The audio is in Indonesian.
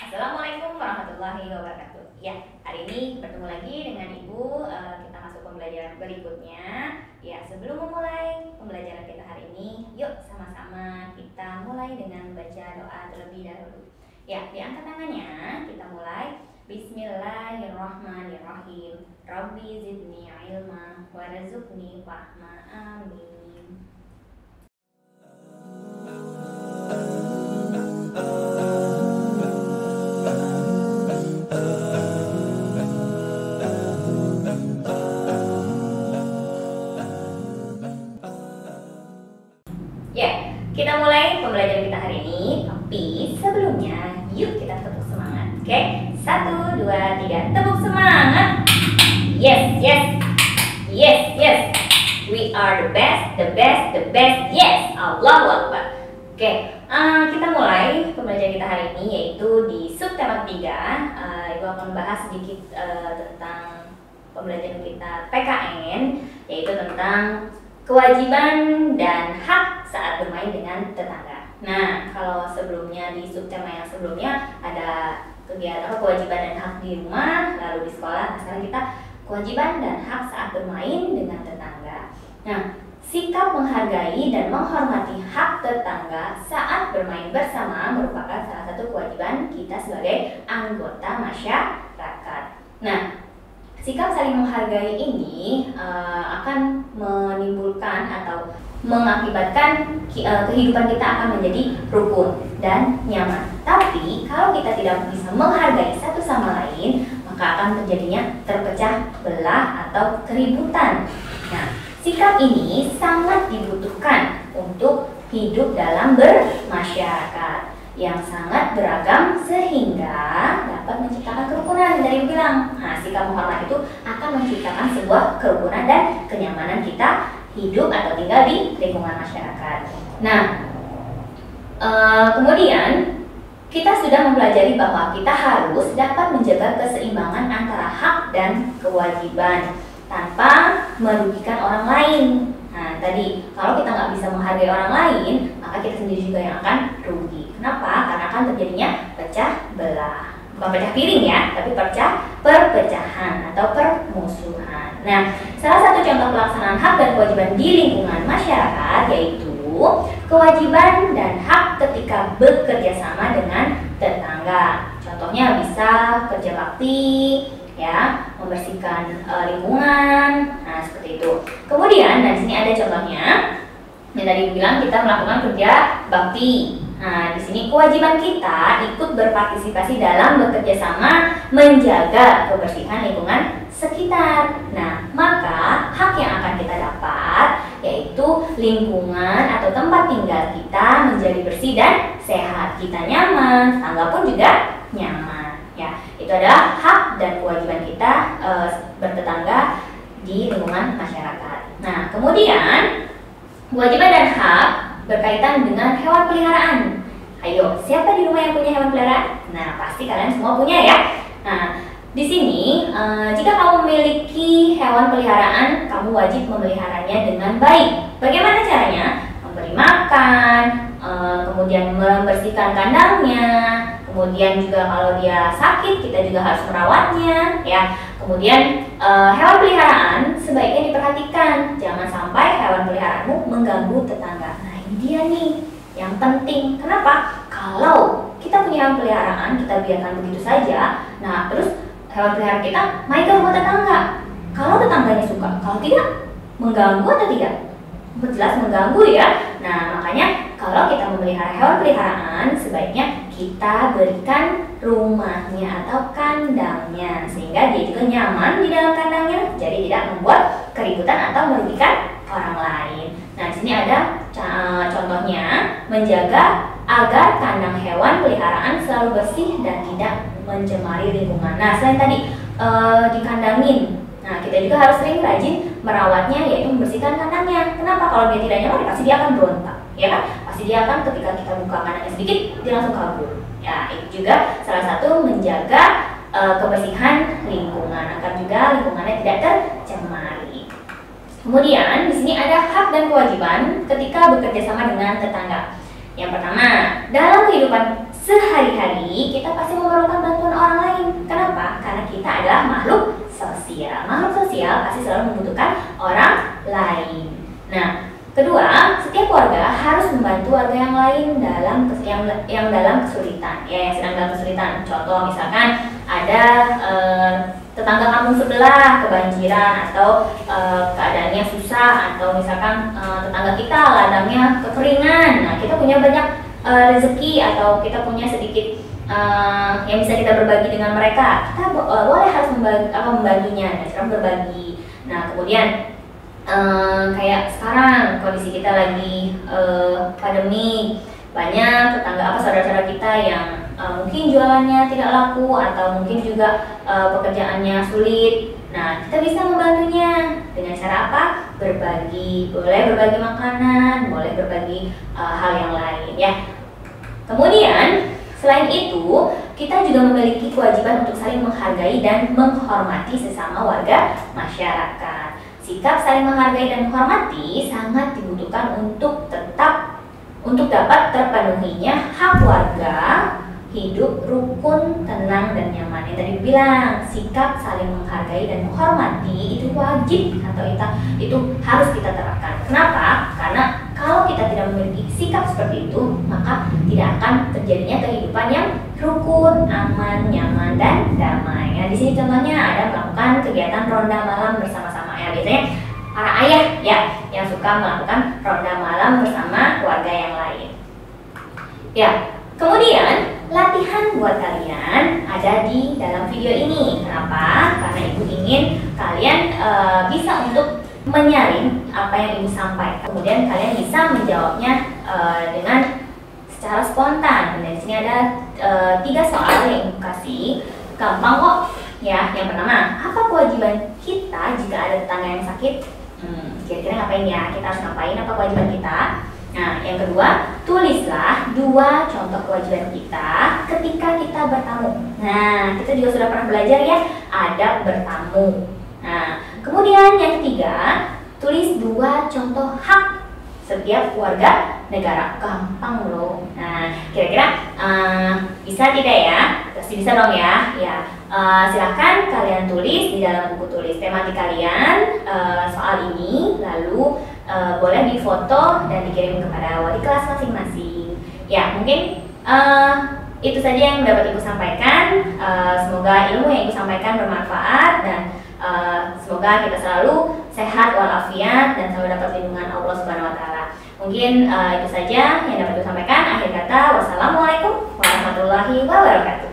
Assalamualaikum warahmatullahi wabarakatuh. Ya, hari ini bertemu lagi dengan Ibu. Kita masuk pembelajaran berikutnya. Ya, sebelum memulai pembelajaran kita hari ini, yuk sama-sama kita mulai dengan baca doa terlebih dahulu. Ya, diangkat tangannya, kita mulai. Bismillahirrahmanirrahim. Rabbi zidni ilma warzuqni fahma. Amin. Ya, kita mulai pembelajaran kita hari ini. Tapi sebelumnya, yuk kita tepuk semangat. Oke, 1, 2, 3, tepuk semangat. Yes, yes, yes, yes. We are the best, the best, the best. Yes, Allahu Akbar. Oke, kita mulai pembelajaran kita hari ini yaitu di subtema 3. Ibu akan membahas sedikit tentang pembelajaran kita PKN, yaitu tentang kewajiban dan hak saat bermain dengan tetangga. Nah, kalau sebelumnya di subtema yang sebelumnya ada kegiatan kewajiban dan hak di rumah, lalu di sekolah. Nah, sekarang kita kewajiban dan hak saat bermain dengan tetangga. Nah, sikap menghargai dan menghormati hak tetangga saat bermain bersama merupakan salah satu kewajiban kita sebagai anggota masyarakat. Nah, sikap saling menghargai ini akan menimbulkan atau mengakibatkan kehidupan kita akan menjadi rukun dan nyaman. Tapi kalau kita tidak bisa menghargai satu sama lain, maka akan terjadinya terpecah belah atau keributan. Nah, sikap ini sangat dibutuhkan untuk hidup dalam bermasyarakat yang sangat beragam sehingga dapat menciptakan kerukunan. Dari bilang, nah, sikap menghormati itu akan menciptakan sebuah kerukunan dan kenyamanan kita hidup atau tinggal di lingkungan masyarakat. Nah, kemudian kita sudah mempelajari bahwa kita harus dapat menjaga keseimbangan antara hak dan kewajiban tanpa merugikan orang lain. Nah, tadi kalau kita nggak bisa menghargai orang lain, maka kita sendiri juga yang akan rugi. Kenapa? Karena akan terjadinya pecah belah. Bukan pecah piring ya, tapi perpecahan atau permusuhan. Nah, salah satu contoh pelaksanaan hak dan kewajiban di lingkungan masyarakat yaitu kewajiban dan hak ketika bekerja sama dengan tetangga. Contohnya bisa kerja bakti, ya, membersihkan lingkungan, nah seperti itu. Kemudian, nah di sini ada contohnya. Yang tadi bilang kita melakukan kerja bakti. Nah, di sini kewajiban kita ikut berpartisipasi dalam bekerja sama menjaga kebersihan lingkungan sekitar. Nah, maka hak yang akan kita dapat yaitu lingkungan atau tempat tinggal kita menjadi bersih dan sehat. Kita nyaman, tetangga pun juga nyaman. Ya, itu adalah hak dan kewajiban kita bertetangga di lingkungan masyarakat. Nah, kemudian kewajiban dan hak berkaitan dengan hewan peliharaan. Ayo, siapa di rumah yang punya hewan peliharaan? Nah, pasti kalian semua punya ya. Nah, di sini jika kamu memiliki hewan peliharaan, kamu wajib memeliharanya dengan baik. Bagaimana caranya? Memberi makan, kemudian membersihkan kandangnya. Kemudian juga kalau dia sakit, kita juga harus merawatnya, ya. Kemudian hewan peliharaan sebaiknya diperhatikan, jangan sampai hewan peliharaanmu mengganggu tetangga. Nah, ini dia nih yang penting. Kenapa? Kalau kita punya hewan peliharaan, kita biarkan begitu saja. Nah, terus hewan peliharaan kita main ke rumah tetangga. Kalau tetangganya suka, kalau tidak, mengganggu atau tidak? Jelas mengganggu ya. Nah, makanya kalau kita memelihara hewan peliharaan, sebaiknya kita berikan rumahnya atau kandangnya sehingga dia juga nyaman di dalam kandangnya, jadi tidak membuat keributan atau merugikan orang lain. Nah, di sini ada contohnya, menjaga agar kandang hewan peliharaan selalu bersih dan tidak mencemari lingkungan. Nah, selain tadi dikandangin, nah kita juga harus sering rajin merawatnya, yaitu membersihkan kandangnya. Kenapa? Kalau dia tidak nyaman, pasti dia akan berontak, ya kan? Pasti dia akan ketika kita buka kandangnya sedikit, dia langsung kabur. Ya, itu juga salah satu menjaga kebersihan lingkungan agar juga lingkungannya tidak tercemari. Kemudian di sini ada hak dan kewajiban ketika bekerja sama dengan tetangga. Yang pertama, dalam kehidupan sehari-hari kita pasti memerlukan bantuan orang lain. Kenapa? Karena kita adalah makhluk sosial. Makhluk sosial pasti selalu membutuhkan orang lain. Nah, kedua, setiap warga harus membantu warga yang lain yang dalam kesulitan, ya, yang sedang dalam kesulitan. Contoh misalkan ada tetangga kampung sebelah kebanjiran atau keadaannya susah, atau misalkan tetangga kita ladangnya kekeringan. Nah, kita punya banyak rezeki atau kita punya sedikit yang bisa kita berbagi dengan mereka. Kita boleh harus membantunya, nah, cara berbagi. Nah, kemudian kayak sekarang kondisi kita lagi pandemi, banyak tetangga saudara-saudara kita yang mungkin jualannya tidak laku atau mungkin juga pekerjaannya sulit. Nah, kita bisa membantunya dengan cara apa? Berbagi, boleh berbagi makanan, boleh berbagi hal yang lain, ya. Kemudian selain itu, kita juga memiliki kewajiban untuk saling menghargai dan menghormati sesama warga masyarakat. Sikap saling menghargai dan menghormati sangat dibutuhkan untuk dapat terpenuhinya hak warga hidup rukun, tenang, dan nyaman. Yang tadi bilang, sikap saling menghargai dan menghormati itu wajib atau itu harus kita terapkan. Kenapa? Karena kalau kita tidak memiliki sikap seperti itu, maka tidak akan terjadinya kehidupan yang rukun, aman, nyaman, dan damai. Nah, di sini contohnya ada melakukan kegiatan ronda malam bersama-sama. Ya, biasanya para ayah ya yang suka melakukan ronda malam bersama keluarga yang lain. Ya, kemudian latihan buat kalian ada di dalam video ini. Kenapa? Karena ibu ingin kalian bisa untuk menyaring apa yang ibu sampaikan. Kemudian kalian bisa menjawabnya dengan secara spontan. Dan di sini ada 3 soal yang ibu kasih. Gampang kok. Ya, yang pertama, apa kewajiban kita jika ada tetangga yang sakit? Kira-kira ngapain ya? Kita harus ngapain? Apa kewajiban kita? Nah, yang kedua, tulislah 2 contoh kewajiban kita ketika kita bertamu. Nah, kita juga sudah pernah belajar ya, adab bertamu. Nah, kemudian yang ketiga, tulis 2 contoh hak setiap warga negara. Gampang loh. Nah, kira-kira bisa tidak ya? Pasti bisa dong ya. Ya, silahkan kalian tulis di dalam buku tulis tematik kalian soal ini, lalu boleh difoto dan dikirim kepada wali kelas masing-masing. Ya, mungkin itu saja yang dapat ibu sampaikan. Semoga ilmu yang ibu sampaikan bermanfaat dan semoga kita selalu sehat walafiat dan selalu dapat lindungan Allah Subhanahu wa taala. Mungkin itu saja yang dapat ibu sampaikan. Akhir kata, wassalamualaikum warahmatullahi wabarakatuh.